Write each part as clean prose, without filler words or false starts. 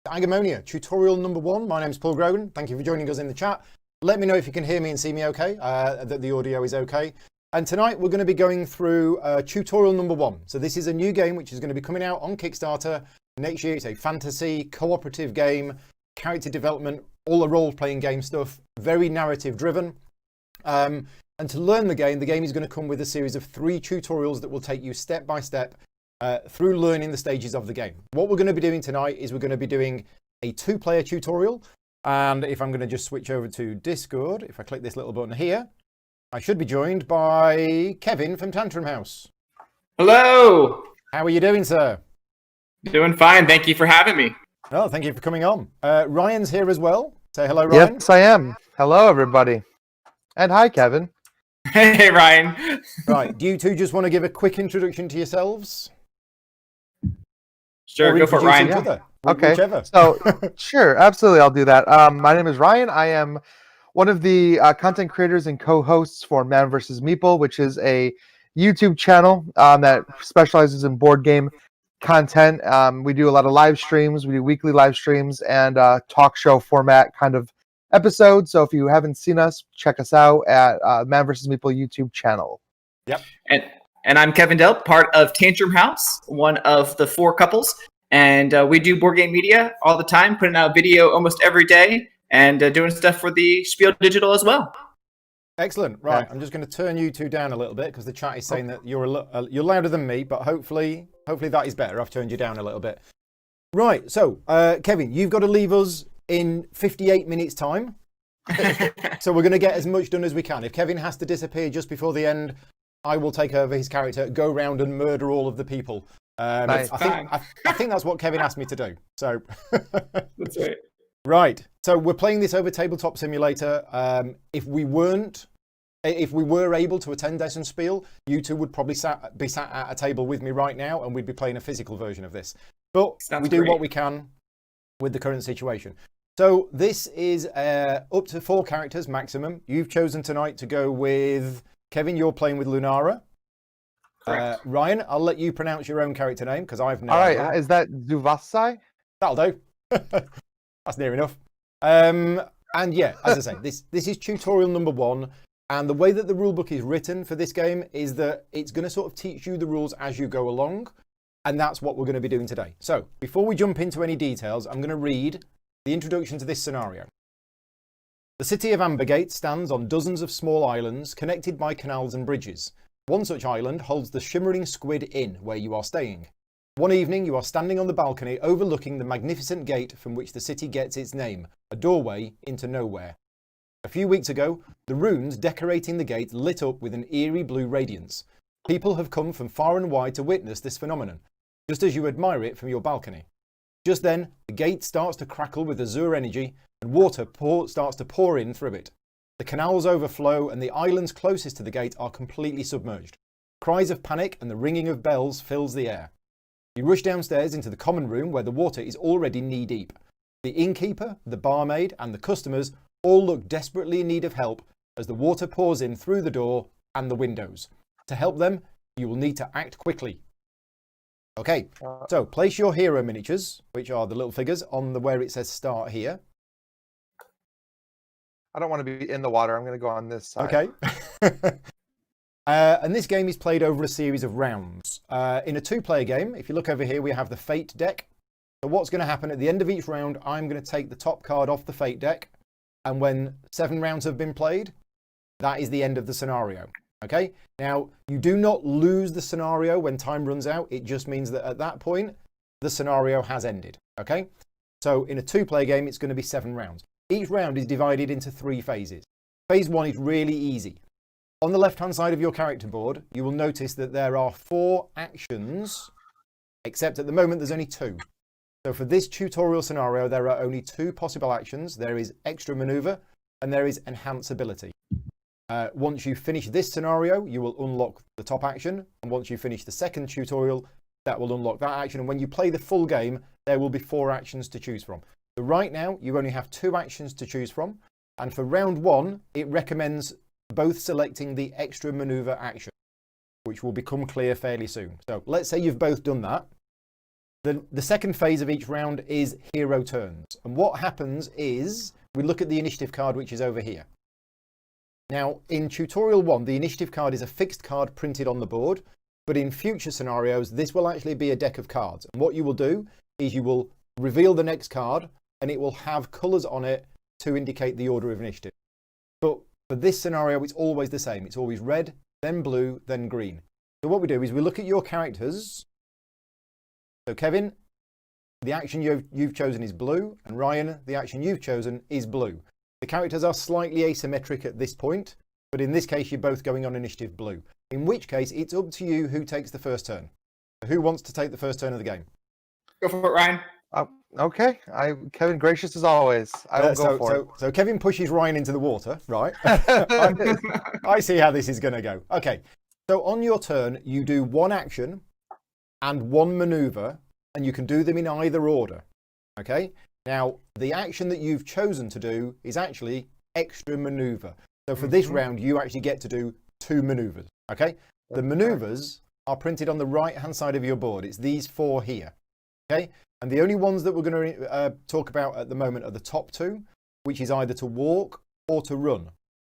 Agemonia, tutorial number 1. My name's Paul Grogan. Thank you for joining us in the chat. Let me know if you can hear me and see me okay, that the audio is okay. And tonight we're going to be going through tutorial number 1. So this is a new game which is going to be coming out on Kickstarter next year. It's a fantasy, cooperative game, character development, all the role-playing game stuff, very narrative driven. And to learn the game is going to come with a series of 3 tutorials that will take you step by step through learning the stages of the game. What we're going to be doing tonight is we're going to be doing a 2-player tutorial. And if I'm going to just switch over to Discord, if I click this little button here, I should be joined by Kevin from Tantrum House. Hello. How are you doing, sir? Doing fine. Thank you for having me. Oh, thank you for coming on. Ryan's here as well. Say hello, Ryan. Yes, I am. Hello, everybody. And hi, Kevin. Hey, Ryan. Right. Do you two just want to give a quick introduction to yourselves? Sure, Or go for it, introduce Ryan. each other? Okay. Whichever. So, sure, absolutely, I'll do that. My name is Ryan. I am one of the content creators and co-hosts for Man vs. Meeple, which is a YouTube channel that specializes in board game content. We do a lot of live streams. We do weekly live streams and talk show format kind of episodes. So if you haven't seen us, check us out at Man vs. Meeple YouTube channel. Yep. And I'm Kevin Delp, part of Tantrum House, one of the 4 couples. And we do board game media all the time, putting out video almost every day and doing stuff for the Spiel Digital as well. Excellent. Right. I'm just going to turn you two down a little bit because the chat is saying that you're louder than me, but hopefully that is better. I've turned you down a little bit. Right. So, Kevin, you've got to leave us in 58 minutes time. So we're going to get as much done as we can. If Kevin has to disappear just before the end, I will take over his character, go round and murder all of the people. Nice. I think that's what Kevin asked me to do. So That's right. Right. So we're playing this over Tabletop Simulator. If we were able to attend Des and Spiel, you two would probably be sat at a table with me right now, and we'd be playing a physical version of this. But we do what we can with the current situation. So this is up to 4 characters maximum. You've chosen tonight to go with Kevin. You're playing with Lunara. Ryan, I'll let you pronounce your own character name because I've never. All right, is that Zuvasai? That'll do. That's near enough. And yeah, as I say, this is tutorial number 1. And the way that the rulebook is written for this game is that it's going to sort of teach you the rules as you go along. And that's what we're going to be doing today. So before we jump into any details, I'm going to read the introduction to this scenario. The city of Ambergate stands on dozens of small islands connected by canals and bridges. One such island holds the Shimmering Squid Inn, where you are staying. One evening, you are standing on the balcony overlooking the magnificent gate from which the city gets its name, a doorway into nowhere. A few weeks ago, the runes decorating the gate lit up with an eerie blue radiance. People have come from far and wide to witness this phenomenon, just as you admire it from your balcony. Just then, the gate starts to crackle with azure energy, and water starts to pour in through it. The canals overflow, and the islands closest to the gate are completely submerged. Cries of panic and the ringing of bells fills the air. You rush downstairs into the common room where the water is already knee-deep. The innkeeper, the barmaid, and the customers all look desperately in need of help as the water pours in through the door and the windows. To help them, you will need to act quickly. Okay, so place your hero miniatures, which are the little figures, on where it says start here. I don't want to be in the water. I'm going to go on this side. Okay. And this game is played over a series of rounds. In a 2-player game, if you look over here, we have the Fate deck. So what's going to happen at the end of each round, I'm going to take the top card off the Fate deck. And when 7 rounds have been played, that is the end of the scenario. Okay? Now, you do not lose the scenario when time runs out. It just means that at that point, the scenario has ended. Okay? So in a 2-player game, it's going to be 7 rounds. Each round is divided into 3 phases. Phase 1 is really easy. On the left-hand side of your character board, you will notice that there are 4 actions, except at the moment there's only 2. So for this tutorial scenario, there are only 2 possible actions. There is extra maneuver and there is enhance ability. Once you finish this scenario, you will unlock the top action. And once you finish the second tutorial, that will unlock that action. And when you play the full game, there will be 4 actions to choose from. So right now, you only have 2 actions to choose from. And for round 1, it recommends both selecting the extra maneuver action, which will become clear fairly soon. So let's say you've both done that. The second phase of each round is hero turns. And what happens is we look at the initiative card, which is over here. Now, in tutorial 1, the initiative card is a fixed card printed on the board, but in future scenarios, this will actually be a deck of cards. And what you will do is you will reveal the next card, and it will have colours on it to indicate the order of initiative. But for this scenario, it's always the same. It's always red, then blue, then green. So what we do is we look at your characters. So Kevin, the action you've chosen is blue, and Ryan, the action you've chosen is blue. The characters are slightly asymmetric at this point, but in this case, you're both going on initiative blue. In which case, it's up to you who takes the first turn. Who wants to take the first turn of the game? Go for it, Ryan. Okay, Kevin, gracious as always. I will go for it. So Kevin pushes Ryan into the water, right? I see how this is going to go. Okay, so on your turn, you do one action and one maneuver, and you can do them in either order. Okay, now the action that you've chosen to do is actually extra maneuver. So for this round, you actually get to do 2 maneuvers. Okay, the maneuvers are printed on the right hand side of your board. It's these 4 here. Okay, and the only ones that we're going to talk about at the moment are the top 2, which is either to walk or to run.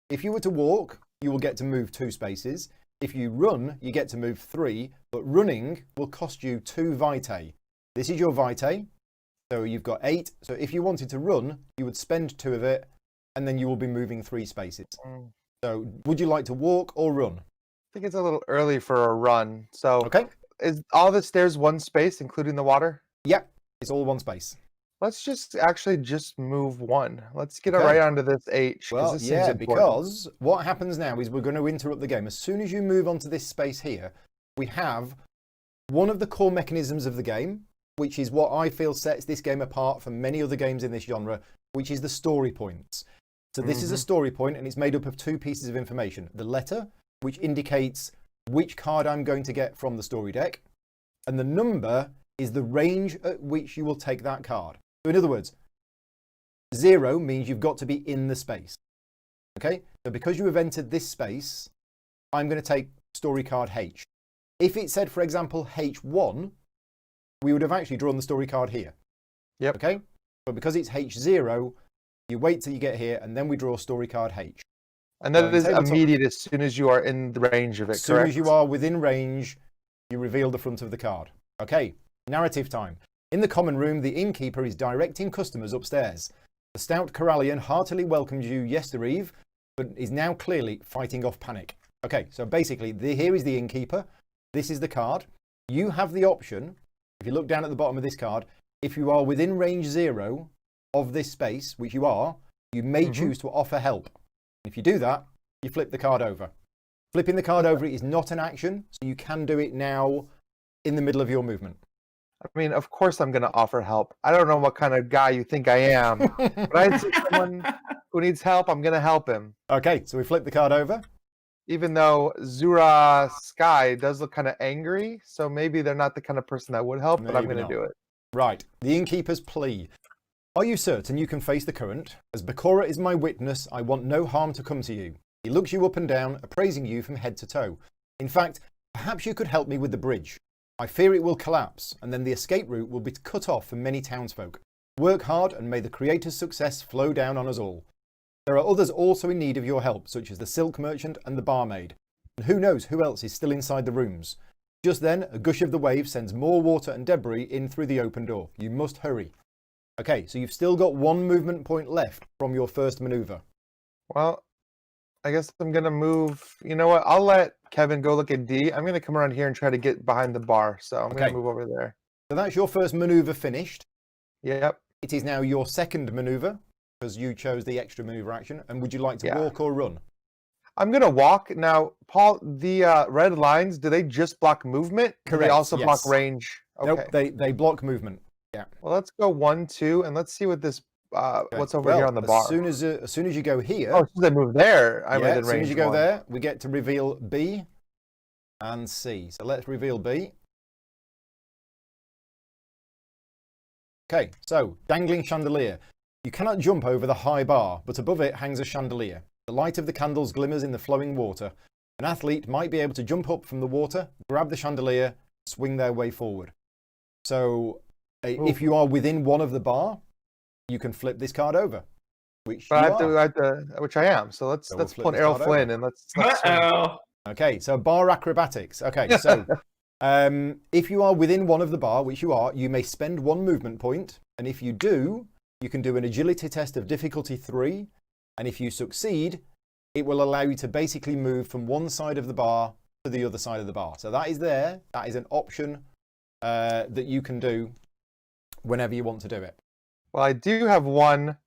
If you were to walk, you will get to move 2 spaces. If you run, you get to move 3, but running will cost you 2 vitae. This is your vitae, so you've got 8. So if you wanted to run, you would spend 2 of it, and then you will be moving 3 spaces. So would you like to walk or run? I think it's a little early for a run. So Okay. Is all the stairs one space, including the water? Yeah, it's all one space. Let's just move 1. Let's get it Okay. right onto this H. Well, this yeah, seems important. because what happens now is we're going to interrupt the game. As soon as you move onto this space here, we have one of the core mechanisms of the game, which is what I feel sets this game apart from many other games in this genre, which is the story points. So this is a story point, and it's made up of 2 pieces of information. The letter, which indicates which card I'm going to get from the story deck, and the number is the range at which you will take that card. So in other words, 0 means you've got to be in the space. Okay, so because you have entered this space, I'm going to take story card H. If it said, for example, H1, we would have actually drawn the story card here. Yep. Okay, but because it's H0, you wait till you get here, and then we draw story card H. And then So it is tabletop- immediate as soon as you are in the range of it, As soon correct? as you are within range, you reveal the front of the card. Okay, narrative time. In the common room, the innkeeper is directing customers upstairs. The stout Corallian heartily welcomed you yestereve, but is now clearly fighting off panic. Okay, so basically, here is the innkeeper. This is the card. You have the option, if you look down at the bottom of this card, if you are within range 0 of this space, which you are, you may choose to offer help. If you do that, you flip the card over. Flipping the card over is not an action, so you can do it now in the middle of your movement. I mean, of course I'm going to offer help. I don't know what kind of guy you think I am, but I see someone who needs help, I'm going to help him. Okay, so we flip the card over. Even though Zura Sky does look kind of angry, so maybe they're not the kind of person that would help, but I'm Maybe going to not. do it. Right, the innkeeper's plea. Are you certain you can face the current? As Bakura is my witness, I want no harm to come to you. He looks you up and down, appraising you from head to toe. In fact, perhaps you could help me with the bridge. I fear it will collapse, and then the escape route will be cut off for many townsfolk. Work hard, and may the Creator's success flow down on us all. There are others also in need of your help, such as the silk merchant and the barmaid. And who knows who else is still inside the rooms. Just then, a gush of the wave sends more water and debris in through the open door. You must hurry. Okay, so you've still got 1 movement point left from your first maneuver. Well, I guess I'm going to move. You know what? I'll let Kevin go look at D. I'm going to come around here and try to get behind the bar. So I'm going Okay. to move over there. So that's your first maneuver finished. Yep. It is now your second maneuver, because you chose the extra maneuver action. And would you like to walk or run? I'm going to walk. Now, Paul, the red lines, do they just block movement? Do Correct, they also block yes. range? Okay. Nope, they block movement. Yeah. Well, let's go 1, 2, and let's see what this what's over here on the bar. As soon as you go here, Oh, as soon as I move there, I'm within range. as soon as you go 1. there, we get to reveal B and C. So let's reveal B. Okay, so dangling chandelier. You cannot jump over the high bar, but above it hangs a chandelier. The light of the candles glimmers in the flowing water. An athlete might be able to jump up from the water, grab the chandelier, swing their way forward. So If you are within one of the bar, you can flip this card over, which But you I are. have to, which I am. So let's we'll flip pull an this Errol card Flynn over. and let's swing. Uh-oh. Okay, so bar acrobatics. Okay, so if you are within one of the bar, which you are, you may spend 1 movement point, and if you do, you can do an agility test of difficulty 3, and if you succeed, it will allow you to basically move from one side of the bar to the other side of the bar. So that is there. That is an option that you can do whenever you want to do it. Well, I do have one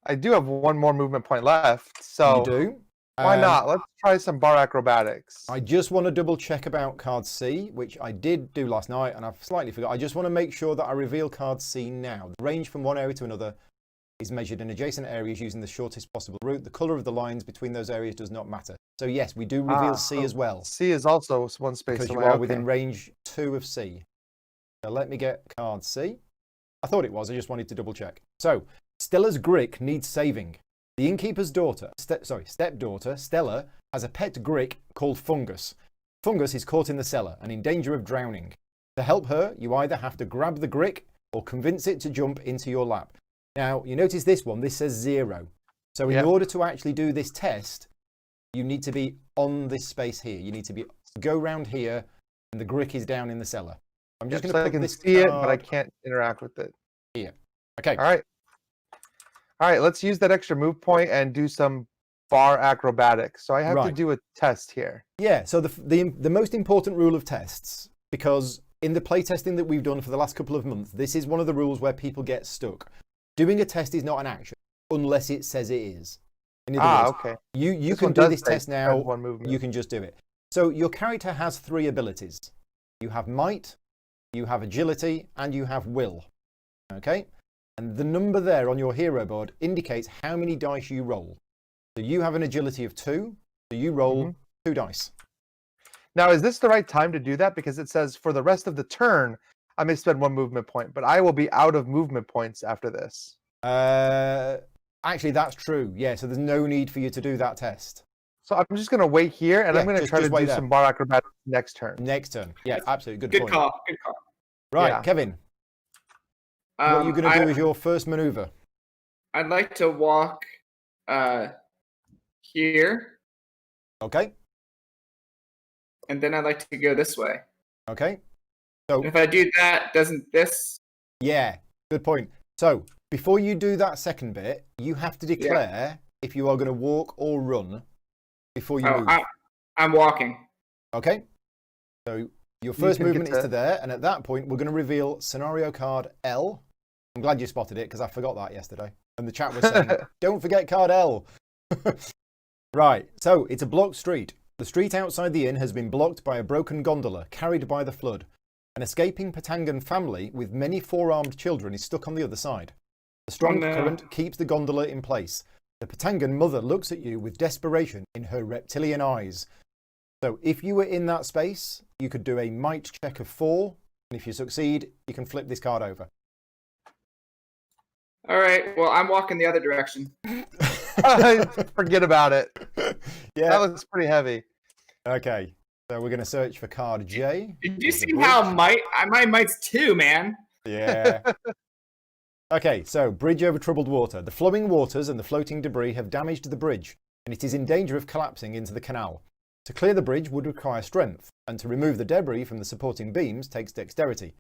more movement point left. So You do. why not? Let's try some bar acrobatics. I just want to double check about card C, which I did do last night and I've slightly forgot. I just want to make sure that I reveal card C now. The range from one area to another is measured in adjacent areas using the shortest possible route. The color of the lines between those areas does not matter. So yes, we do reveal C as well. C is also one space Because away. you are Okay. within range 2 of C. So let me get card C. I thought it was, I just wanted to double check. So, Stella's Grick needs saving. The innkeeper's daughter, stepdaughter, Stella, has a pet Grick called Fungus. Fungus is caught in the cellar and in danger of drowning. To help her, you either have to grab the Grick or convince it to jump into your lap. Now, you notice this one, this says 0. So in order to actually do this test, you need to be on this space here. You need to go round here and the Grick is down in the cellar. I'm just going to put I can this see it, card but I can't interact with it. here. Okay. All right. Let's use that extra move point and do some bar acrobatics. So I have to do a test here. Yeah. So the most important rule of tests, because in the playtesting that we've done for the last couple of months, this is one of the rules where people get stuck. Doing a test is not an action unless it says it is. In other words, okay. You This can one do does this say test now. one movement. You can just do it. So your character has 3 abilities. You have might, you have agility, and you have will. Okay? And the number there on your hero board indicates how many dice you roll. So you have an agility of 2, so you roll 2 dice. Now, is this the right time to do that? Because it says for the rest of the turn, I may spend 1 movement point, but I will be out of movement points after this. Actually, that's true. Yeah, so there's no need for you to do that test. So I'm just going to wait here, and I'm going to try to do some bar acrobatics next turn. Next turn. Yeah, absolutely. Good call. Good call. Right, Kevin. What are you going to do as your first maneuver? I'd like to walk here. Okay. And then I'd like to go this way. Okay. So if I do that, doesn't this? Yeah, good point. So before you do that second bit, you have to declare if you are going to walk or run before you move. I'm walking. Okay. So your first movement is to there, and at that point, we're going to reveal scenario card L. I'm glad you spotted it because I forgot that yesterday. And the chat was saying, don't forget card L. Right, so it's a blocked street. The street outside the inn has been blocked by a broken gondola carried by the flood. An escaping Patangan family with many 4-armed children is stuck on the other side. The strong current keeps the gondola in place. The Patangan mother looks at you with desperation in her reptilian eyes. So if you were in that space, you could do a might check of 4, and if you succeed, you can flip this card over. All right, well, I'm walking the other direction. Forget about it. Yeah. That looks pretty heavy. Okay, so we're going to search for card J. Did you see how my might's 2, man? Yeah. Okay, so bridge over troubled water. The flowing waters and the floating debris have damaged the bridge, and it is in danger of collapsing into the canal. To clear the bridge would require strength, and to remove the debris from the supporting beams takes dexterity.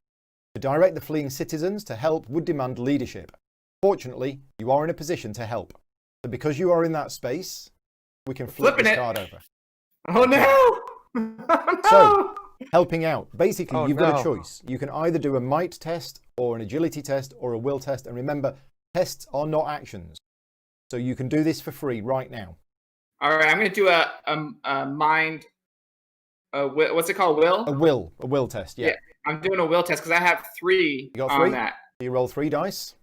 To direct the fleeing citizens to help would demand leadership. Fortunately, you are in a position to help. So because you are in that space, we can flip this card over. Oh no! Oh, no! So, helping out. Basically, you've got a choice. You can either do a might test, or an agility test, or a will test. And remember, tests are not actions. So you can do this for free right now. All right, I'm going to do a mind. What's it called? Will? A will test, yeah. I'm doing a will test because I have 3 you got 3? on that. You roll 3 dice.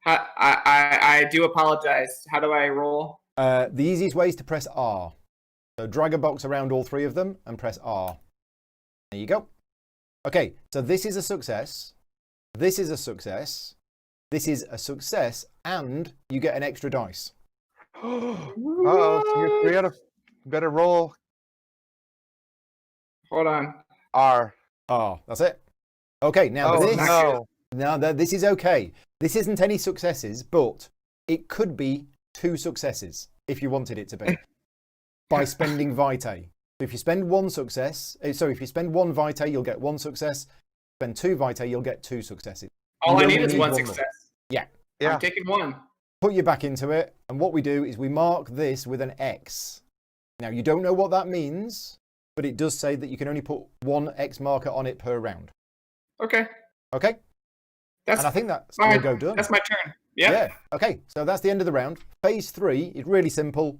I do apologize. How do I roll? The easiest way is to press R. So drag a box around all 3 of them and press R. There you go. Okay, so this is a success. This is a success. This is a success, and you get an extra dice. Uh-oh, so you're 3 out of... Better roll. Hold on. R. R, that's it. Okay, now Now, this is okay. This isn't any successes, but it could be 2 successes if you wanted it to be by spending vitae. So if you spend 1 success, if you spend 1 vitae, you'll get 1 success. Spend 2 vitae, you'll get 2 successes. All I You need only is one more. success. Yeah. I'm taking 1. Put you back into it, and what we do is we mark this with an X. Now, you don't know what that means, but it does say that you can only put 1 X marker on it per round. Okay. Okay? That's And I think that's fine. going to go done. That's my turn. Yep. Yeah. Okay, so that's the end of the round. Phase 3 is really simple.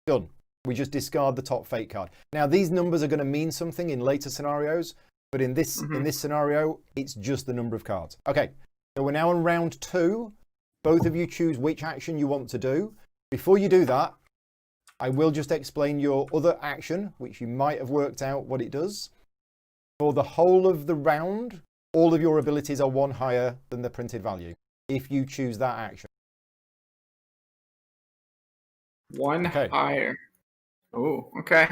Done. We just discard the top fate card. Now, these numbers are going to mean something in later scenarios, but in this scenario, it's just the number of cards. Okay, so we're now on round 2. Both of you choose which action you want to do. Before you do that, I will just explain your other action, which you might have worked out what it does. For the whole of the round, all of your abilities are 1 higher than the printed value, if you choose that action. 1 Okay. higher. Oh, okay.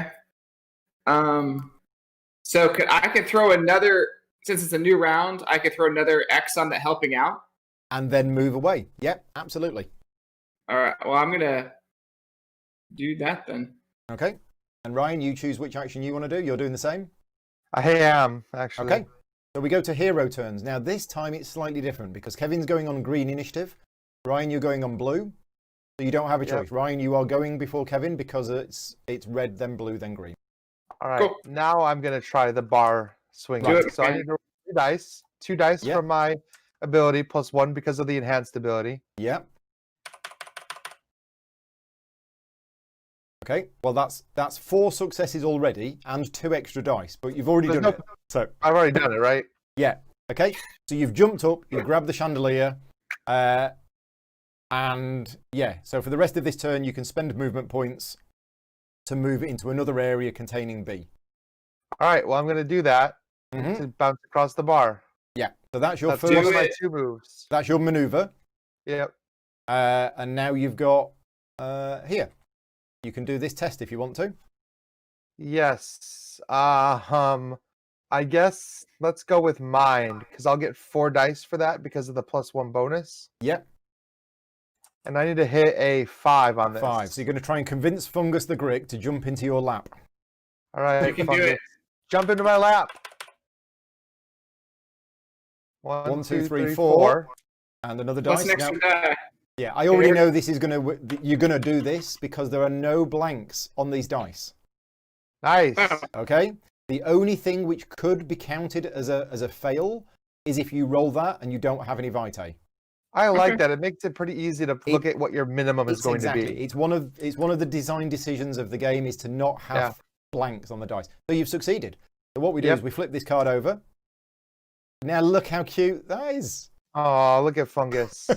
So I could throw another, since it's a new round, I could throw another X on the helping out. And then move away. Yep, absolutely. All right. Well, I'm gonna do that then. Okay. And Ryan, you choose which action you want to do. You're doing the same? I am, actually. Okay. So we go to hero turns. Now, this time it's slightly different because Kevin's going on green initiative. Ryan, you're going on blue. So you don't have a choice. Ryan, you are going before Kevin because it's red, then blue, then green. All right. Cool. Now I'm going to try the bar swing. Do it, So I man. need to roll 2 dice. 2 dice Yep. for my ability plus 1 because of the enhanced ability. Yep. Okay. Well, that's 4 successes already and 2 extra dice, but you've already done it. So I've already done it, right? yeah. Okay. So you've jumped up, you've grabbed the chandelier, and yeah. So for the rest of this turn, you can spend movement points to move it into another area containing B. All right. Well, I'm going to do that to bounce across the bar. Yeah. So that's your That's first. one of my 2 moves. That's your maneuver. Yep. And now you've got here. You can do this test if you want to. Yes. I guess let's go with mind because I'll get 4 dice for that because of the +1 bonus. Yep. And I need to hit a 5 on this. 5. So you're going to try and convince Fungus the Grick to jump into your lap. All right. You can do Fungus. it. Jump into my lap. 1, 2, 3, 4. And another dice. What's next Now- to die? yeah, I already know this is you're going to do this because there are no blanks on these dice. Nice. Oh. Okay? The only thing which could be counted as a fail is if you roll that and you don't have any vitae. I like that. It makes it pretty easy to look at what your minimum is going to be. It's one of the design decisions of the game is to not have blanks on the dice. So you've succeeded. So what we do is we flip this card over. Now look how cute that is. Oh, look at Fungus.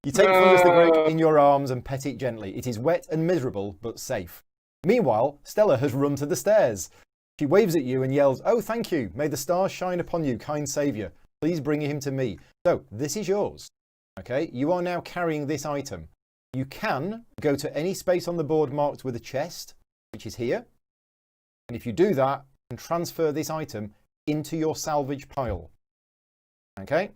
You take Fungus the Great in your arms and pet it gently. It is wet and miserable, but safe. Meanwhile, Stella has run to the stairs. She waves at you and yells, "Oh, thank you. May the stars shine upon you, kind saviour. Please bring him to me." So this is yours. Okay, you are now carrying this item. You can go to any space on the board marked with a chest, which is here. And if you do that, you can transfer this item into your salvage pile. Okay?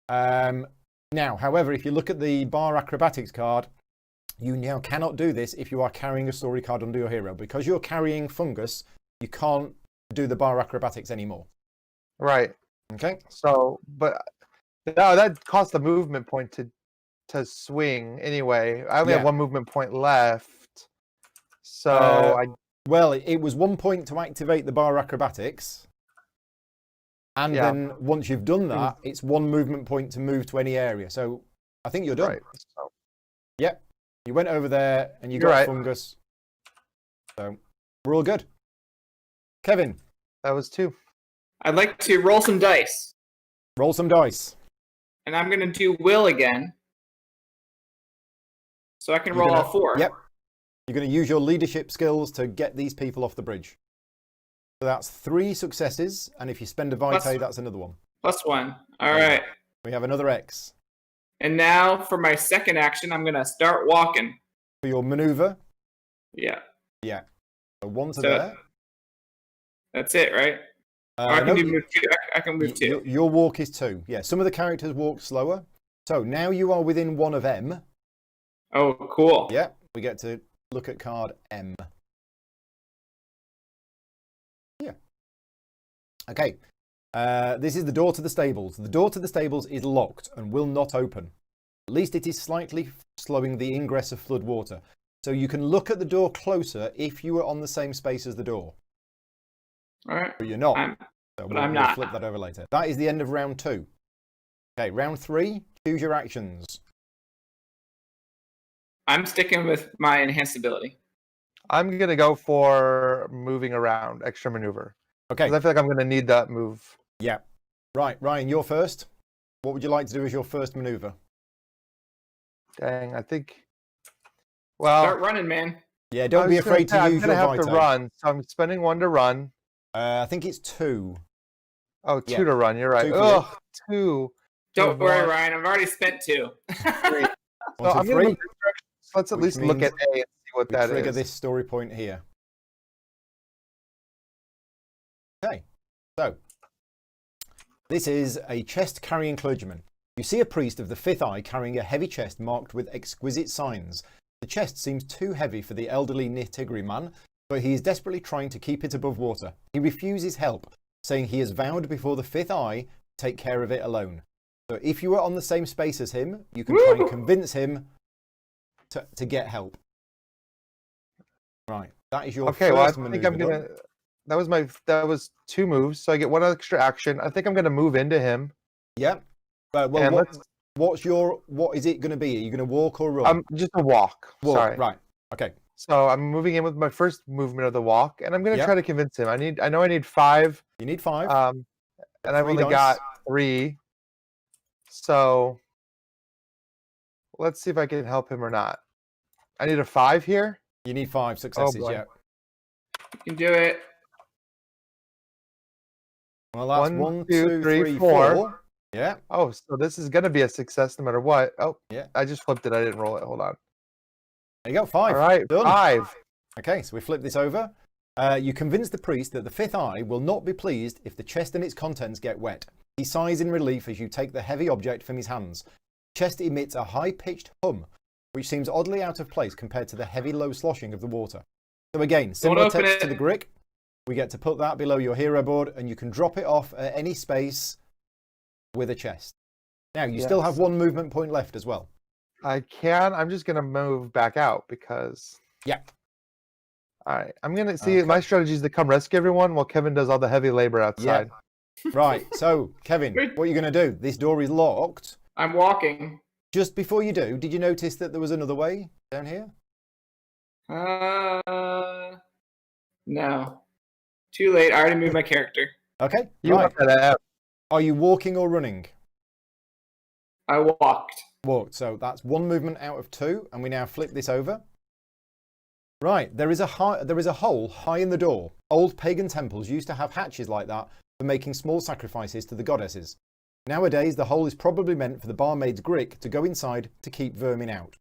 Now, however, if you look at the bar acrobatics card, you now cannot do this if you are carrying a story card under your hero. Because you're carrying Fungus, you can't do the bar acrobatics anymore. Right. Okay? So, but no, that costs a movement point to swing anyway. I only have 1 movement point left. So well, it was 1 point to activate the bar acrobatics. And then once you've done that, it's 1 movement point to move to any area. So I think you're done. Right. So, Yep. You went over there and you got Fungus. So we're all good. Kevin. that was 2. I'd like to roll some dice. Roll some dice. And I'm going to do will again. So I can roll all 4. Yep. You're going to use your leadership skills to get these people off the bridge. So that's 3 successes. And if you spend a vitae, that's another one. +1. All right. We have another X. And now for my second action, I'm going to start walking. For your maneuver. Yeah. Yeah. So 1 to So there. that's it, right? I can no, do move 2. I can move 2. Your walk is 2. Yeah, some of the characters walk slower. So now you are within 1 of M. Oh, cool. Yeah, we get to look at card M. Yeah. Okay. This is the door to the stables. The door to the stables is locked and will not open. At least it is slightly slowing the ingress of flood water. So you can look at the door closer if you were on the same space as the door. All right. But you're not. But we'll I'm not. flip that over later. That is the end of round 2. Okay, round 3, choose your actions. I'm sticking with my enhanced ability. I'm gonna go for moving around, extra maneuver. Okay. 'Cause I feel like I'm gonna need that move. Yeah. Right, Ryan, you're first. What would you like to do as your first maneuver? Dang, I think. Well, Start running, man. Yeah, don't be afraid to use I'm your gonna have Vito. to run, so I'm spending 1 to run. I think it's 2. Oh, 2 Yeah. to run. You're right. 2 for you. Ugh, 2. Don't worry, One. Ryan. I've already spent 2. 3. So 1 to I'm gonna 3. move this direction. So let's at Which least look means at A and see what We that trigger is. this story point here. Okay, so this is a chest carrying clergyman. You see a priest of the 5th eye carrying a heavy chest marked with exquisite signs. The chest seems too heavy for the elderly Nitigri man, but he is desperately trying to keep it above water. He refuses help, saying he has vowed before the 5th eye to take care of it alone. So if you are on the same space as him, you can try and convince him to get help. Right, that is your Okay, well, I first think maneuver I'm gonna. done. That was 2 moves, so I get 1 extra action. I think I'm gonna move into him. Yep. Well, And what is it going to be? Are you going to walk or run? just a walk. Walk, Sorry. right. Okay. So I'm moving in with my first movement of the walk, and I'm gonna Yep. try to convince him. I know I need 5. You need 5. And I've 3 only dice. got 3. So let's see if I can help him or not. I need a 5 here. You need 5 successes, boy. yeah. You can do it. Well, that's 1, 1, 2, 2, 3, 3, 4. 4. Yeah. Oh, so this is gonna be a success no matter what. Oh, Yeah. I just flipped it. I didn't roll it. Hold on. There you go. 5. All right, Done. 5. Okay, so we flip this over. You convince the priest that the 5th eye will not be pleased if the chest and its contents get wet. He sighs in relief as you take the heavy object from his hands. The chest emits a high-pitched hum, which seems oddly out of place compared to the heavy low sloshing of the water. So again, similar open text it. to the Grick. We get to put that below your hero board, and you can drop it off at any space with a chest. Now, you still have 1 movement point left as well. I can. I'm just gonna move back out because. Yeah. All right. I'm gonna see. Okay. My strategy is to come rescue everyone while Kevin does all the heavy labor outside. Right, so, Kevin, what are you going to do? This door is locked. I'm walking. Just before you do, did you notice that there was another way down here? No. Too late. I already moved my character. Okay, You right. want that out. Are you walking or running? I walked. Walked. So that's 1 movement out of 2, and we now flip this over. Right, there is a hole high in the door. Old pagan temples used to have hatches like that for making small sacrifices to the goddesses. Nowadays, the hole is probably meant for the barmaid's grick to go inside to keep vermin out.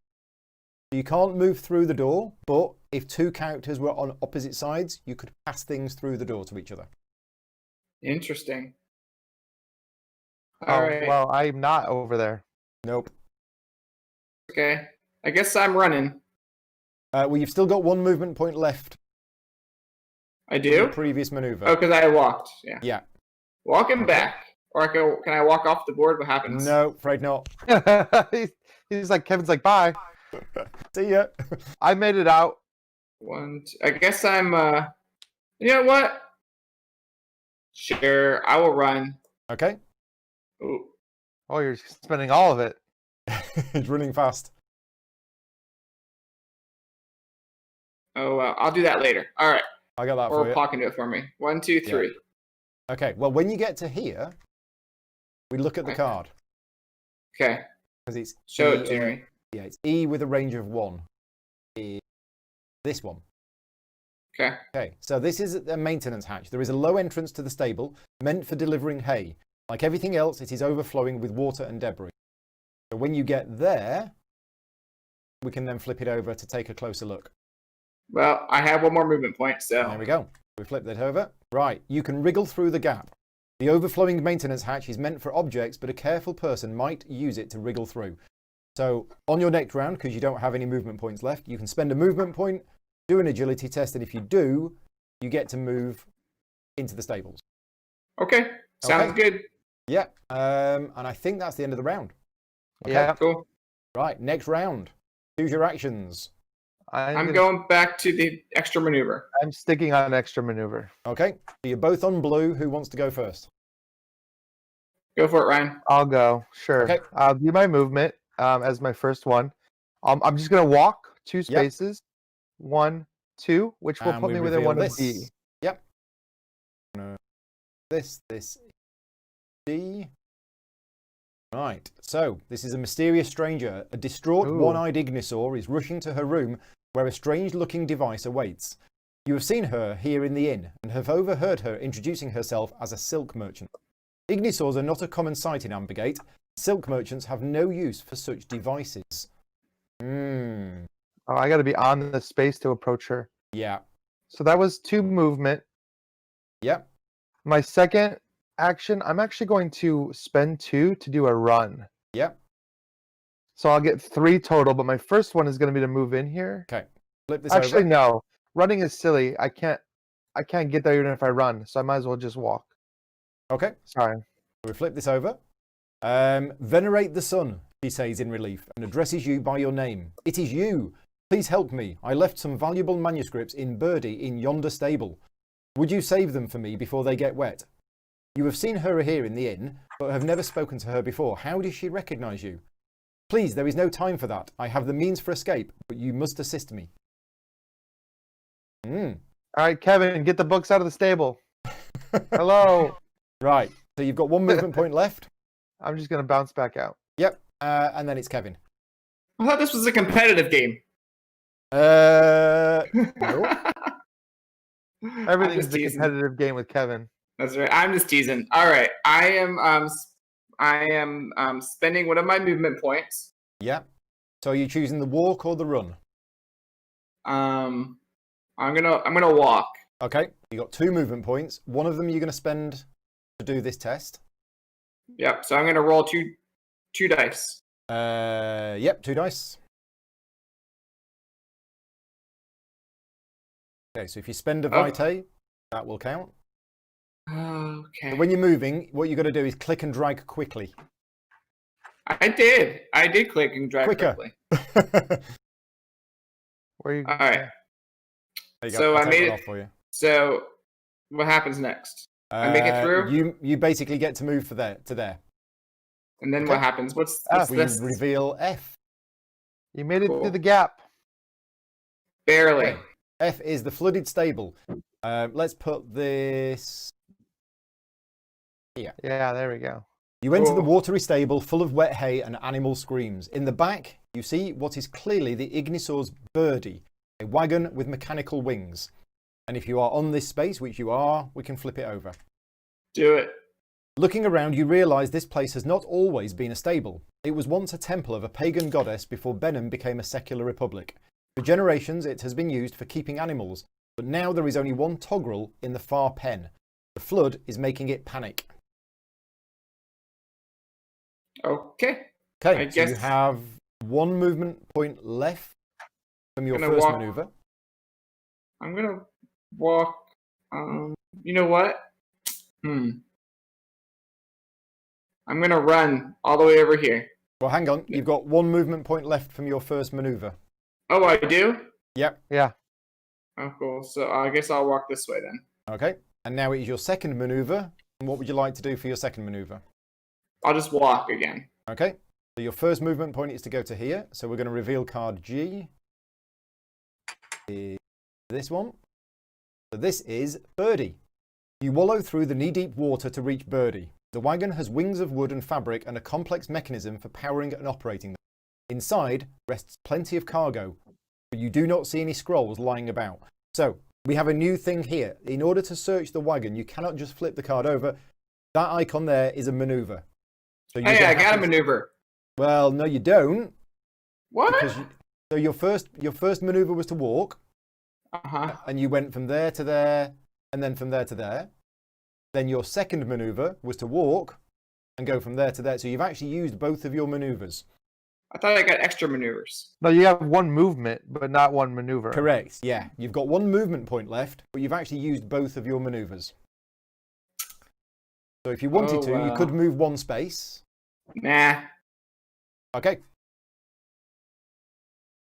You can't move through the door, but if 2 characters were on opposite sides, you could pass things through the door to each other. Interesting. Oh, All right. well, I'm not over there. Nope. Okay. I guess I'm running. Well, you've still got 1 movement point left. I from your do? previous maneuver. Oh, because I walked. Yeah. Yeah. Walking back. Or can I walk off the board? What happens? No, afraid not. He's like, Kevin's like, bye. See ya. I made it out. 1, 2. I guess I'm. You know what? Sure. I will run. Okay. Ooh. Oh, you're spending all of it. He's running fast. Oh, well. I'll do that later. All right. I got that Or for you. Paul can do it for me. 1, 2, 3. Okay, well, when you get to here, we look at the Okay. card. Okay. Because it's Show E it to me. Yeah, it's E with a range of 1. This one. Okay. Okay, so this is a maintenance hatch. There is a low entrance to the stable, meant for delivering hay. Like everything else, it is overflowing with water and debris. So when you get there, we can then flip it over to take a closer look. Well, I have 1 more movement point, so. There we go. We flip that over. Right, you can wriggle through the gap. The overflowing maintenance hatch is meant for objects, but a careful person might use it to wriggle through. So on your next round, because you don't have any movement points left, you can spend a movement point, do an agility test, and if you do, you get to move into the stables. Okay, sounds good. Yeah, and I think that's the end of the round. Okay. Yeah. Cool. Right, next round. Choose your actions. I'm going back to the extra maneuver. I'm sticking on extra maneuver. Okay, so you're both on blue. Who wants to go first? Go for it, Ryan. I'll go. Sure. Okay. I'll do my movement as my first one. I'm just gonna walk 2 spaces. 1, 2, which will And put we me within reveal 1 of this. D. Yep. This D. Right, so this is a mysterious stranger. A distraught, Ooh. one-eyed Ignisaur is rushing to her room where a strange-looking device awaits. You have seen her here in the inn and have overheard her introducing herself as a silk merchant. Ignisaurs are not a common sight in Ambergate. Silk merchants have no use for such devices. Oh, I got to be on the space to approach her. Yeah. So that was 2 movement. Yep. My second action, I'm actually going to spend 2 to do a run. Yep. So I'll get 3 total, but my first one is going to be to move in here. Okay. Flip this Actually, over. no. Running is silly. I can't get there even if I run, so I might as well just walk. Okay. Sorry. We flip this over. Venerate the sun, she says in relief, and addresses you by your name. It is you. Please help me. I left some valuable manuscripts in Birdie in yonder stable. Would you save them for me before they get wet? You have seen her here in the inn, but have never spoken to her before. How does she recognize you? Please, there is no time for that. I have the means for escape, but you must assist me. All right, Kevin, get the books out of the stable. Hello. Right, so you've got 1 movement point left. I'm just going to bounce back out. Yep, and then it's Kevin. I thought this was a competitive game. No. Everything's just a teasing. competitive game with Kevin. That's right. I'm just teasing. All right. I am spending one of my movement points. Yep. So are you choosing the walk or the run? I'm gonna walk. Okay, you got 2 movement points. One of them you're going to spend to do this test. Yep. So I'm gonna roll two dice. Yep, 2 dice. Okay, so if you spend a vitae, that will count. Okay. So when you're moving, what you've got to do is click and drag quickly. I did click and drag Quicker. quickly. Where are you? All right. There you go. So I'll I take made that it. off for you. So what happens next? I make it through? You basically get to move to there. And then Okay. what happens? What's We this? reveal F. You made it Cool. through the gap. Barely. F is the flooded stable. Let's put this here. Yeah, there we go. You enter the Cool. watery stable full of wet hay and animal screams. In the back, you see what is clearly the Ignisaur's Birdie, a wagon with mechanical wings. And if you are on this space, which you are, we can flip it over. Do it. Looking around, you realise this place has not always been a stable. It was once a temple of a pagan goddess before Benham became a secular republic. For generations, it has been used for keeping animals, but now there is only one togrel in the far pen. The flood is making it panic. Okay. Okay, I so you guess- have 1 movement point left from your Gonna first walk- maneuver. I'm gonna walk. You know what? I'm gonna run all the way over here. Well, hang on. You've got 1 movement point left from your first maneuver. Oh, I do? Yep. Yeah. Oh, cool. So I guess I'll walk this way then. Okay. And now it is your second maneuver. And what would you like to do for your second maneuver? I'll just walk again. Okay. So your first movement point is to go to here. So we're going to reveal card G. This one. So this is Birdie. You wallow through the knee-deep water to reach Birdie. The wagon has wings of wood and fabric and a complex mechanism for powering and operating them. Inside rests plenty of cargo, but you do not see any scrolls lying about. So we have a new thing here. In order to search the wagon, you cannot just flip the card over. That icon there is a maneuver. So you're Hey, gonna I got a have to- maneuver. Well, no, you don't. What? So your first maneuver was to walk, Uh-huh. and you went from there to there, and then from there to there. Then your second maneuver was to walk and go from there to there. So you've actually used both of your maneuvers. I thought I got extra maneuvers. No, you have one movement, but not one maneuver. Correct. Yeah, you've got one movement point left, but you've actually used both of your maneuvers. So if you wanted to, you could move one space. Nah. Okay.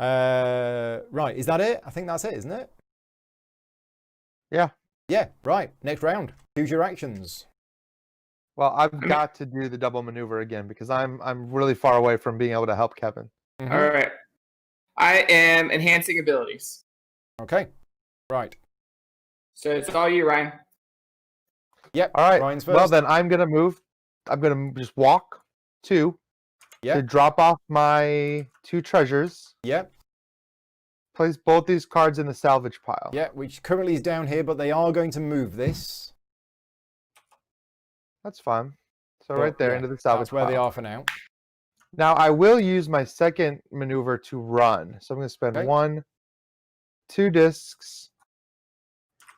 Right, is that it? I think that's it, isn't it? Yeah. Yeah, right. Next round. Choose your actions. Well, I've got to do the double maneuver again because I'm really far away from being able to help Kevin. Mm-hmm. All right. I am enhancing abilities. Okay. Right. So it's all you, Ryan. Yep. All right. Ryan's first. Well, then I'm gonna move. I'm gonna just walk to drop off my 2 treasures. Yep. Place both these cards in the salvage pile. Yeah, which currently is down here, but they are going to move this. That's fine. So right there into the salvage pile. That's where they pile. are for now. Now I will use my second maneuver to run. So I'm going to spend 1, 2 discs,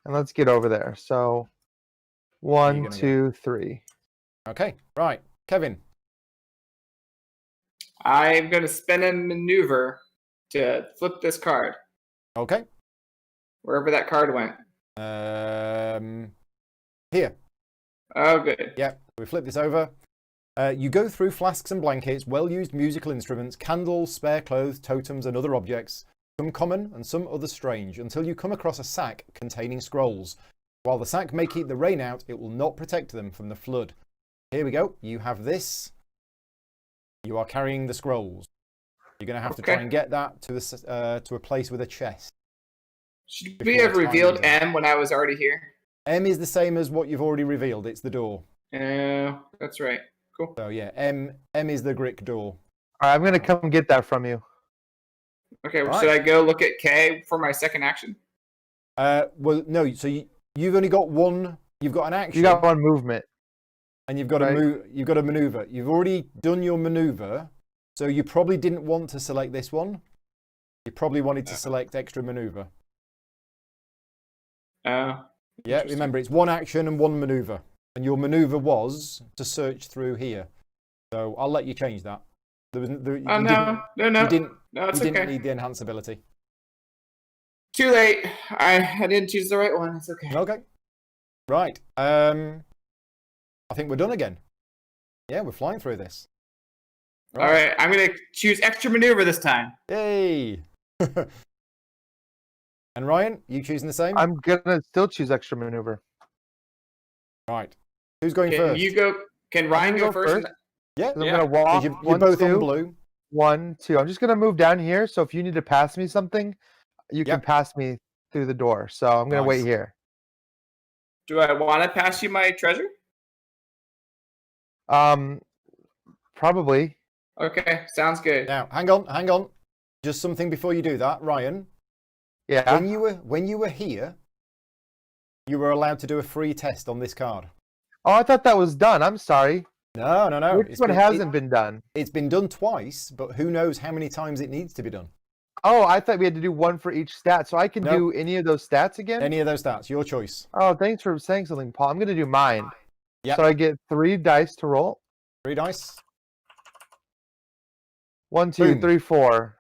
and let's get over there. So 1, 2, 3. Okay, right, Kevin. I'm going to spend a maneuver to flip this card. Okay. Wherever that card went. Here. Oh, good. Yeah, we flip this over. You go through flasks and blankets, well-used musical instruments, candles, spare clothes, totems, and other objects, some common and some other strange, until you come across a sack containing scrolls. While the sack may keep the rain out, it will not protect them from the flood. Here we go. You have this. You are carrying the scrolls. You're going to have to try and get that to a place with a chest. Should we have revealed M when I was already here? M is the same as what you've already revealed. It's the door. That's right. Cool. So yeah, M is the brick door. All right, I'm going to come get that from you. Okay, well, should I go look at K for my second action? Well, no. So you've only got one. You've got an action. You got one movement. And you've got a move. You've got a maneuver. You've already done your maneuver, so you probably didn't want to select this one. You probably wanted to select extra maneuver. Yeah, remember it's one action and one maneuver, and your maneuver was to search through here. So I'll let you change that. You didn't need the enhance ability. Too late. I didn't choose the right one. It's okay. Okay. Right. I think we're done again. Yeah, we're flying through this. Right. All right, I'm going to choose extra maneuver this time. Yay! And Ryan, you choosing the same? I'm going to still choose extra maneuver. Right. Who's going first? Can Ryan go first? Yeah. I'm going to walk. You're both on blue. 1, 2. I'm just going to move down here, so if you need to pass me something, you can pass me through the door. So I'm going to wait here. Do I want to pass you my treasure? Probably. Okay, sounds good. Now, hang on. Just something before you do that, Ryan. Yeah. When you were here, you were allowed to do a free test on this card. Oh, I thought that was done. I'm sorry. No. Which one hasn't been done? It's been done twice, but who knows how many times it needs to be done. Oh, I thought we had to do one for each stat, so I can do any of those stats again? Any of those stats, your choice. Oh, thanks for saying something, Paul. I'm going to do mine. Yeah. So I get 3 dice to roll. 3 dice. 1, 2, 3, 4.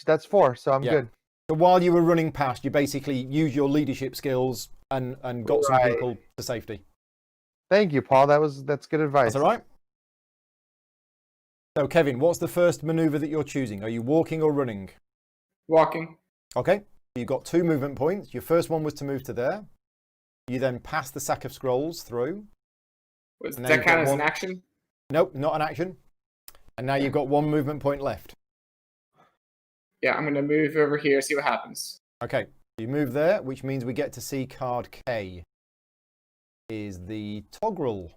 That's 4, so I'm good. So while you were running past, you basically used your leadership skills and got some people to safety. Thank you, Paul. That's good advice. That's all right. So, Kevin, what's the first maneuver that you're choosing? Are you walking or running? Walking. Okay. You've got 2 movement points. Your first one was to move to there. You then pass the sack of scrolls through. Does that count as an action? Nope, not an action. And now you've got 1 movement point left. Yeah, I'm going to move over here, see what happens. Okay, you move there, which means we get to see card K. Is the Togrel.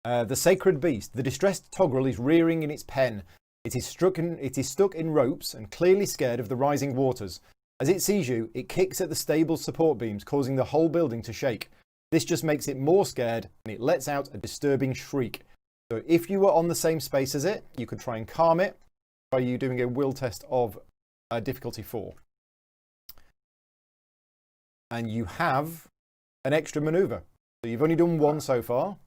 The Sacred Beast. The distressed Togrel is rearing in its pen. It is stuck in ropes and clearly scared of the rising waters. As it sees you, it kicks at the stable's support beams, causing the whole building to shake. This just makes it more scared, and it lets out a disturbing shriek. So if you were on the same space as it, you could try and calm it by you doing a will test of difficulty 4. and you have an extra maneuver. So you've only done one so far.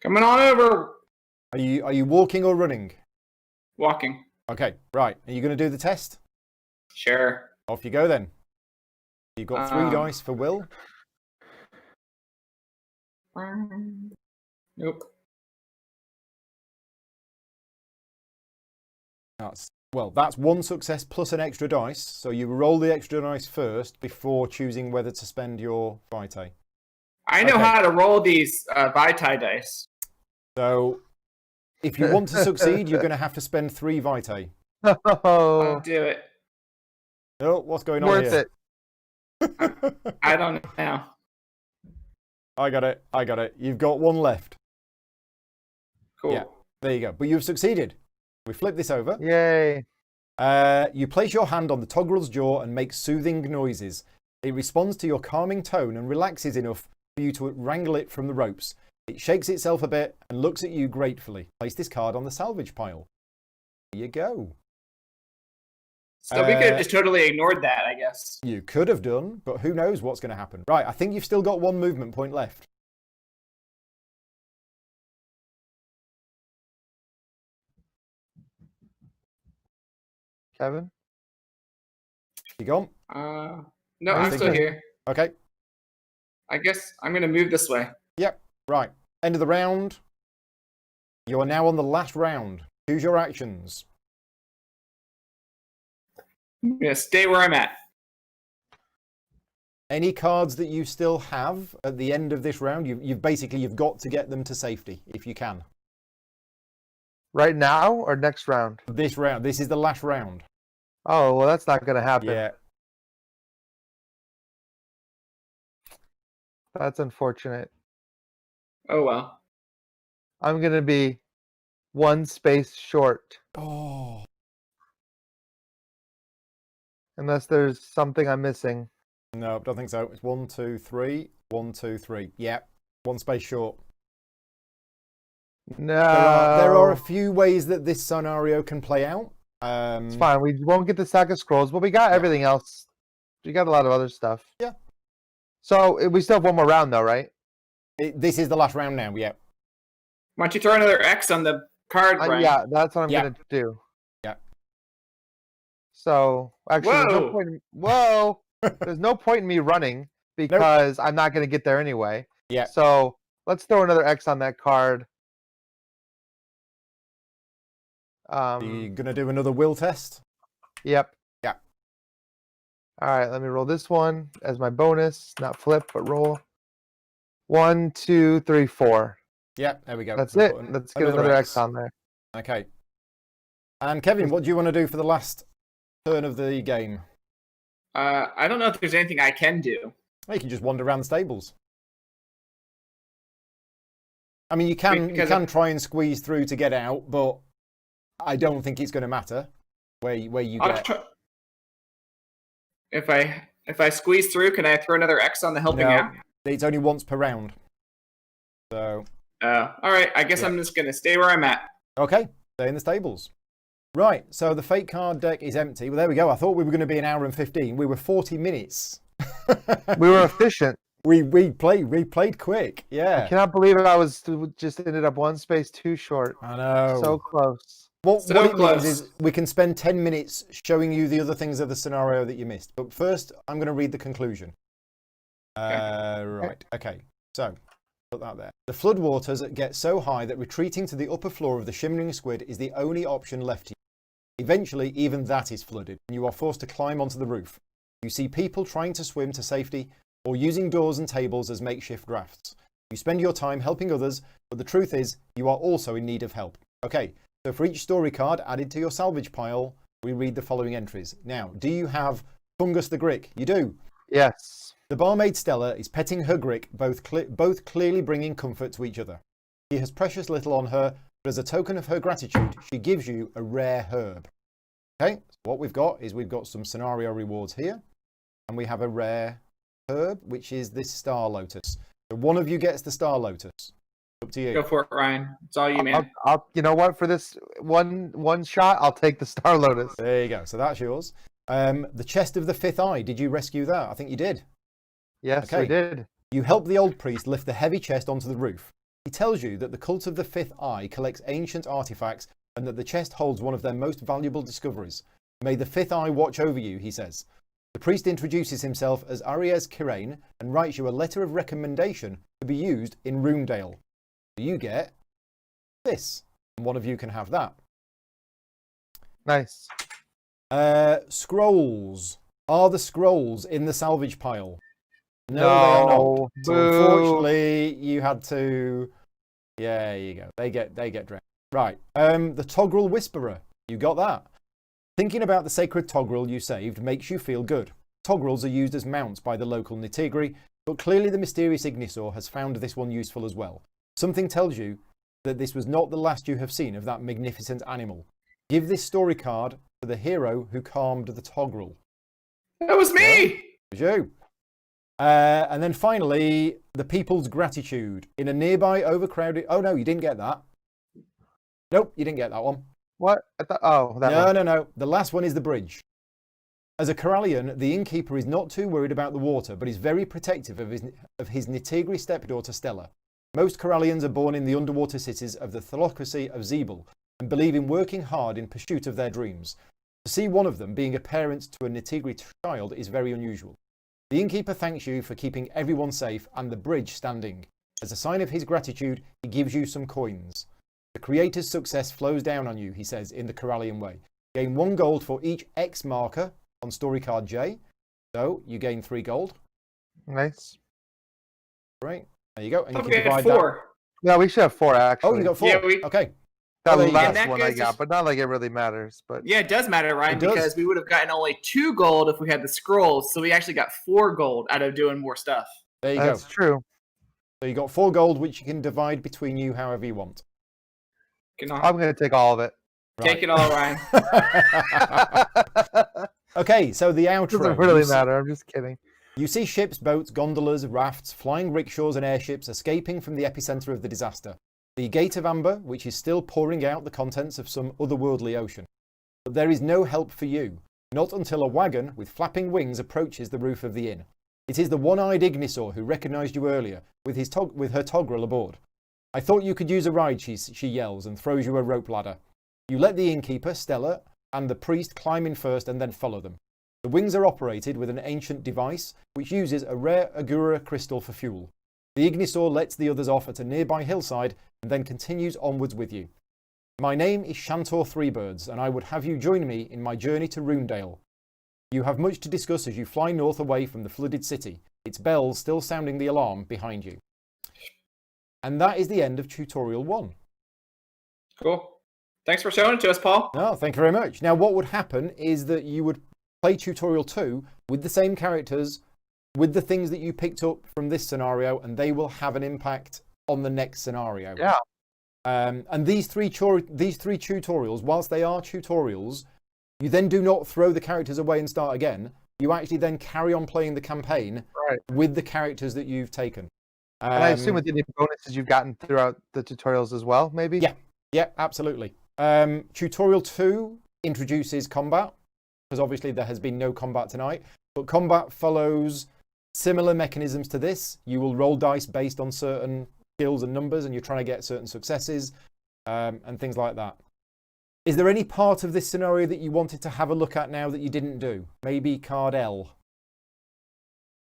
Coming on over. Are you walking or running? Walking. Okay, right. Are you going to do the test? Sure. Off you go then. You've got 3 dice for Will. Nope. That's 1 success plus an extra dice. So you roll the extra dice first before choosing whether to spend your vitae. I know how to roll these vitae dice. So if you want to succeed, you're going to have to spend 3 vitae. I'll do it. Oh, what's going on Worth here? it. I don't know. I got it. You've got 1 left. Cool. Yeah, there you go. But you've succeeded. We flip this over. Yay. You place your hand on the togrel's jaw and make soothing noises. It responds to your calming tone and relaxes enough for you to wrangle it from the ropes. It shakes itself a bit and looks at you gratefully. Place this card on the salvage pile. Here you go. So we could have just totally ignored that, I guess. You could have done, but who knows what's going to happen. Right, I think you've still got 1 movement point left. Kevin? You gone? No, I'm still here. Okay. I guess I'm going to move this way. Yep. Right. End of the round. You are now on the last round. Choose your actions. I'm going to stay where I'm at. Any cards that you still have at the end of this round, you've got to get them to safety if you can. Right now or next round? This round. This is the last round. Oh, well, that's not going to happen. Yeah. That's unfortunate. Oh, well. I'm going to be 1 space short. Oh. Unless there's something I'm missing. No, don't think so. It's 1, 2, 3. 1, 2, 3. Yeah. 1 space short. No. There are a few ways that this scenario can play out. It's fine. We won't get the sack of scrolls, but we got everything else. We got a lot of other stuff. Yeah. So we still have 1 more round, though, right? This is the last round now. Yeah. Why don't you throw another X on the card, Brian? Yeah, that's what I'm going to do. Yeah. So, actually, there's no point there's no point in me running because I'm not going to get there anyway. Yeah. So, let's throw another X on that card. Are you going to do another will test? Yep. Yeah. All right, let me roll this one as my bonus. Not flip, but roll. 1, 2, 3, 4. Yeah, there we go. That's it. Let's get another X on there. Okay. And Kevin, what do you want to do for the last turn of the game? I don't know if there's anything I can do. Well, you can just wander around the stables. I mean, you can try and squeeze through to get out, but I don't think it's going to matter where you get. If I squeeze through, can I throw another X on the helping out? It's only once per round. So. All right. I guess I'm just going to stay where I'm at. Okay. Stay in the stables. Right. So the fake card deck is empty. Well, there we go. I thought we were going to be an hour and 15. We were 40 minutes. We were efficient. We played quick. Yeah. I cannot believe I was just ended up 1 space too short. I know. So close. What it means is we can spend 10 minutes showing you the other things of the scenario that you missed. But first, I'm going to read the conclusion. Right. Okay. So, put that there. The floodwaters get so high that retreating to the upper floor of the Shimmering Squid is the only option left to you. Eventually, even that is flooded, and you are forced to climb onto the roof. You see people trying to swim to safety or using doors and tables as makeshift rafts. You spend your time helping others, but the truth is, you are also in need of help. Okay, so for each story card added to your salvage pile, we read the following entries. Now, do you have Fungus the Grick? You do. Yes. The barmaid Stella is petting her Grick, both clearly bringing comfort to each other. She has precious little on her, but as a token of her gratitude, she gives you a rare herb. Okay, so what we've got is we've got some scenario rewards here, and we have a rare herb, which is this Star Lotus. So one of you gets the Star Lotus. Up to you. Go for it, Ryan. It's all you, man. I'll you know what? For this one shot, I'll take the Star Lotus. There you go. So that's yours. The chest of the fifth eye. Did you rescue that? I think you did. Yes, Okay. we did. You help the old priest lift the heavy chest onto the roof. He tells you that the cult of the Fifth Eye collects ancient artifacts and that the chest holds one of their most valuable discoveries. May the Fifth Eye watch over you, he says. The priest introduces himself as Arias Kirain and writes you a letter of recommendation to be used in Roomdale. You get this, and one of you can have that. Nice. Scrolls. Are the scrolls in the salvage pile? No, they are not. So Boo. unfortunately, you had to. Yeah, there you go. They get drowned. Right. The Togrel Whisperer. You got that. Thinking about the sacred Togrel you saved makes you feel good. Togrels are used as mounts by the local Nitigri, but clearly the mysterious Ignisaur has found this one useful as well. Something tells you that this was not the last you have seen of that magnificent animal. Give this story card to the hero who calmed the Togrel. That was me. It was you. And then finally, the People's Gratitude. In a nearby overcrowded... Oh, no, you didn't get that. Nope, you didn't get that one. What? I thought, oh, that one. No. The last one is the bridge. As a Corallian, the innkeeper is not too worried about the water, but is very protective of his Nitigri stepdaughter Stella. Most Corallians are born in the underwater cities of the Thalocracy of Zebel and believe in working hard in pursuit of their dreams. To see one of them being a parent to a Nitigri child is very unusual. The innkeeper thanks you for keeping everyone safe and the bridge standing. As a sign of his gratitude, he gives you some coins. The creator's success flows down on you, he says, in the Corallian way. Gain 1 gold for each X marker on story card J. So you gain 3 gold. Nice. Right. There you go. And you Okay, can divide 4. Yeah, we should have 4 actually. Oh, you got 4. Yeah, Okay. that there you go. last That one I goes got, to- but not like it really matters. But Yeah, it does matter, Ryan, It does. because we would have gotten only 2 gold if we had the scrolls. So we actually got 4 gold out of doing more stuff. There you that's go. true. So you got 4 gold, which you can divide between you however you want. I'm gonna take all of it. Take it all, Ryan. Okay, so the outro. Doesn't really You see- matter. I'm just kidding. You see ships, boats, gondolas, rafts, flying rickshaws and airships escaping from the epicenter of the disaster. The Gate of Amber, which is still pouring out the contents of some otherworldly ocean. But there is no help for you, not until a wagon with flapping wings approaches the roof of the inn. It is the one-eyed Ignisaur who recognized you earlier, with her Togrel aboard. I thought you could use a ride, she yells, and throws you a rope ladder. You let the innkeeper, Stella, and the priest climb in first and then follow them. The wings are operated with an ancient device which uses a rare Agura crystal for fuel. The Ignisaur lets the others off at a nearby hillside and then continues onwards with you. My name is Shantor Threebirds, and I would have you join me in my journey to Roomdale. You have much to discuss as you fly north away from the flooded city, its bells still sounding the alarm behind you. And that is the end of Tutorial 1. Cool. Thanks for showing it to us, Paul. Oh, thank you very much. Now, what would happen is that you would play Tutorial 2 with the same characters, with the things that you picked up from this scenario, and they will have an impact on the next scenario. Yeah. And these three tutorials, whilst they are tutorials, you then do not throw the characters away and start again. You actually then carry on playing the campaign with the characters that you've taken. And I assume with any bonuses you've gotten throughout the tutorials as well, maybe? Yeah, absolutely. Tutorial 2 introduces combat, because obviously there has been no combat tonight, but combat follows similar mechanisms to this. You will roll dice based on certain skills and numbers, and you're trying to get certain successes and things like that. Is there any part of this scenario that you wanted to have a look at now that you didn't do? Maybe card L?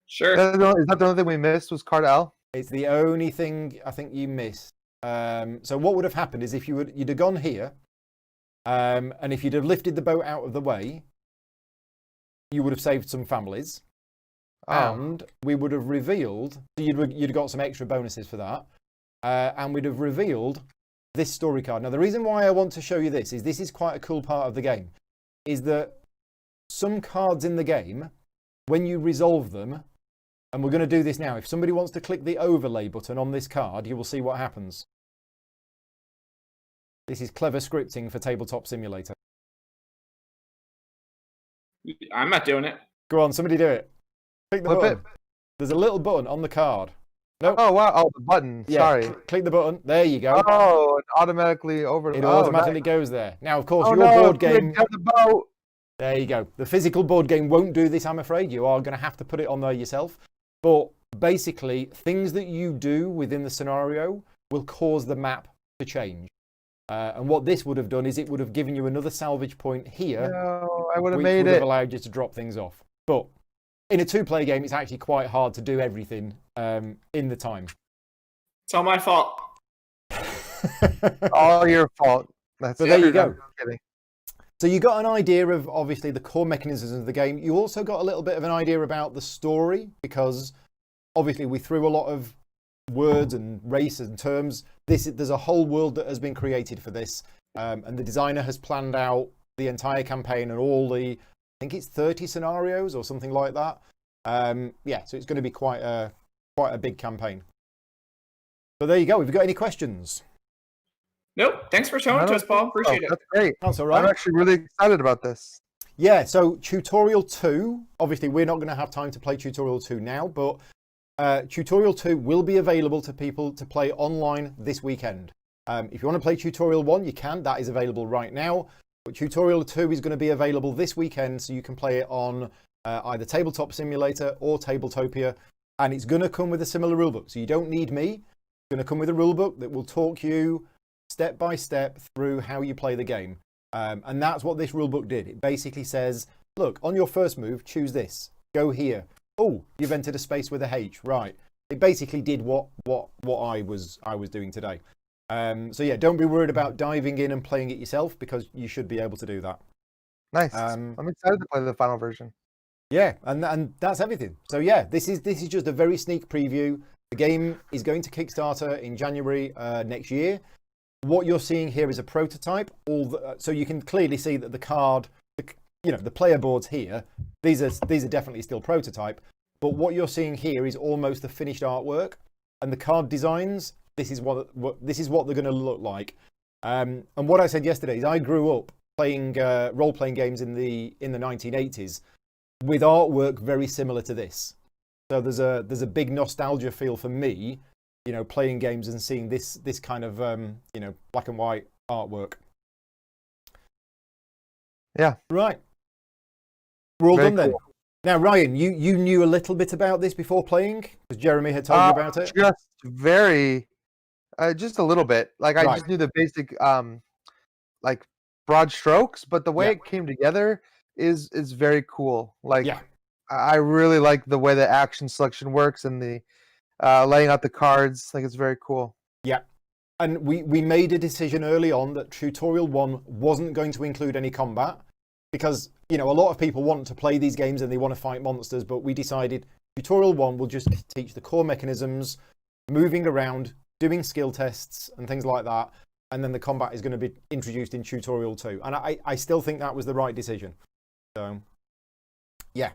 Sure. Is that the only thing we missed was card L? It's the only thing I think you missed. So what would have happened is if you'd have gone here, and if you'd have lifted the boat out of the way, you would have saved some families. And we would have revealed, you'd have got some extra bonuses for that, and we'd have revealed this story card. Now, the reason why I want to show you this is quite a cool part of the game, is that some cards in the game, when you resolve them, and we're going to do this now, if somebody wants to click the overlay button on this card, you will see what happens. This is clever scripting for Tabletop Simulator. I'm not doing it. Go on, somebody do it. Click the Flip button. it. There's a little button on the card. Nope. Oh, wow. Oh, the button. Yeah, Sorry. click the button. There you go. Oh, it automatically over. It oh, automatically goes there. Now, of course, Oh, your no, board game... the boat. There you go. The physical board game won't do this, I'm afraid. You are going to have to put it on there yourself. But basically, things that you do within the scenario will cause the map to change. And what this would have done is it would have given you another salvage point here, No, I would have which made would have it. allowed you to drop things off. But in a 2-player game, it's actually quite hard to do everything in the time. It's all my fault. All your fault. That's So there you true. go. I'm kidding. So you got an idea of, obviously, the core mechanisms of the game. You also got a little bit of an idea about the story, because obviously we threw a lot of words and race and terms. There's a whole world that has been created for this, and the designer has planned out the entire campaign and all the, I think it's 30 scenarios or something like that. Yeah, so it's going to be quite a big campaign. So there you go. Have you got any questions? Nope. Thanks for showing it to us, Paul. Appreciate it. That's great. That's all right. I'm actually really excited about this. Yeah, so Tutorial 2, obviously we're not going to have time to play Tutorial 2 now, but Tutorial 2 will be available to people to play online this weekend. If you want to play Tutorial 1, you can. That is available right now. But Tutorial 2 is going to be available this weekend, so you can play it on either Tabletop Simulator or Tabletopia, and it's going to come with a similar rulebook. So you don't need me. It's going to come with a rulebook that will talk you step by step through how you play the game. And that's what this rulebook did. It basically says, look, on your first move, choose this. Go here. Oh, you've entered a space with a H. Right. It basically did what I was doing today. So yeah, don't be worried about diving in and playing it yourself, because you should be able to do that. Nice. I'm excited to play the final version. Yeah, and that's everything. So yeah, this is just a very sneak preview. The game is going to Kickstarter in January next year. What you're seeing here is a prototype. So you can clearly see that the card, the player boards here, these are definitely still prototype. But what you're seeing here is almost the finished artwork, and the card designs. This is what they're going to look like. And what I said yesterday is I grew up playing role-playing games in the 1980s with artwork very similar to this. So there's a big nostalgia feel for me, playing games and seeing this kind of black and white artwork. Yeah. Right. We're all Very done then. cool. Now, Ryan, you knew a little bit about this before playing, because Jeremy had told you about it. Just a little bit. Like I just knew the basic like broad strokes, but the way it came together is very cool. Like I really like the way the action selection works and the laying out the cards. Like it's very cool. Yeah. And we made a decision early on that Tutorial 1 wasn't going to include any combat, because a lot of people want to play these games and they want to fight monsters, but we decided Tutorial 1 will just teach the core mechanisms, moving around, doing skill tests and things like that, and then the combat is going to be introduced in Tutorial 2. And I still think that was the right decision. So yeah,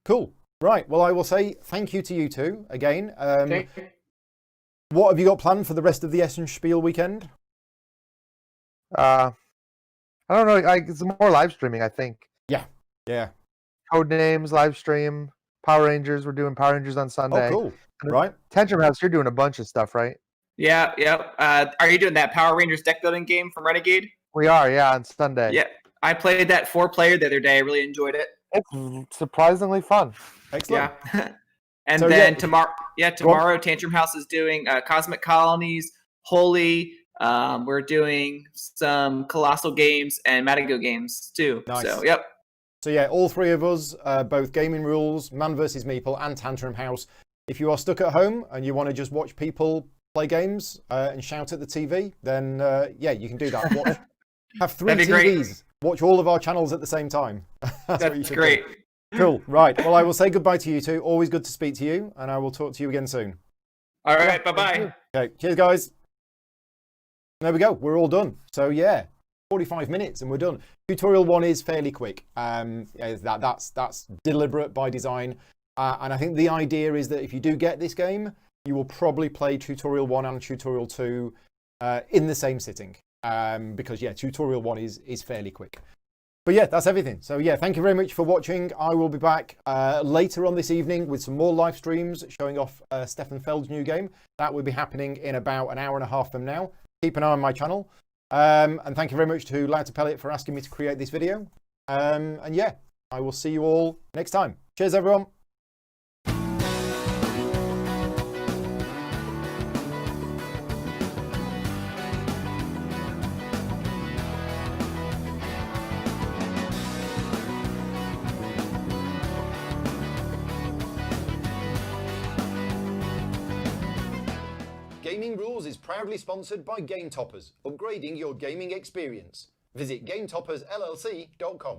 cool. Right, well, I will say thank you to you two again. Okay. What have you got planned for the rest of the Essen Spiel weekend? I don't know. It's more live streaming, I think. Yeah. Code names, live stream, Power Rangers. We're doing Power Rangers on Sunday. Oh, cool. Right. Tantrum House, you're doing a bunch of stuff, right? Yeah. Are you doing that Power Rangers deck building game from Renegade? We are, on Sunday. Yeah. I played that 4-player the other day. I really enjoyed it. It's surprisingly fun. Excellent. Yeah. And So, then yeah. tomorrow Tantrum House is doing Cosmic Colonies, Holy. We're doing some Colossal games and Matago games too. Nice. So, yep. So yeah, all three of us, both Gaming Rules, Man vs. Meeple, and Tantrum House. If you are stuck at home and you want to just watch people play games and shout at the TV, then yeah, you can do that. Have 3 That'd be TVs. great. Watch all of our channels at the same time. That's what you should great. do. Cool. Right. Well, I will say goodbye to you two. Always good to speak to you, and I will talk to you again soon. All right. Bye-bye. Okay. Cheers, guys. There we go. We're all done. So yeah, 45 minutes and we're done. Tutorial 1 is fairly quick. That's deliberate by design. And I think the idea is that if you do get this game, you will probably play Tutorial 1 and Tutorial 2 in the same sitting. Because yeah, Tutorial 1 is fairly quick. But yeah, that's everything. So yeah, thank you very much for watching. I will be back later on this evening with some more live streams showing off Stefan Feld's new game. That will be happening in about an hour and a half from now. Keep an eye on my channel. And thank you very much to Loud to Pellet for asking me to create this video. And yeah, I will see you all next time. Cheers, everyone. proudly sponsored by Game Toppers, upgrading your gaming experience. Visit GameToppersLLC.com.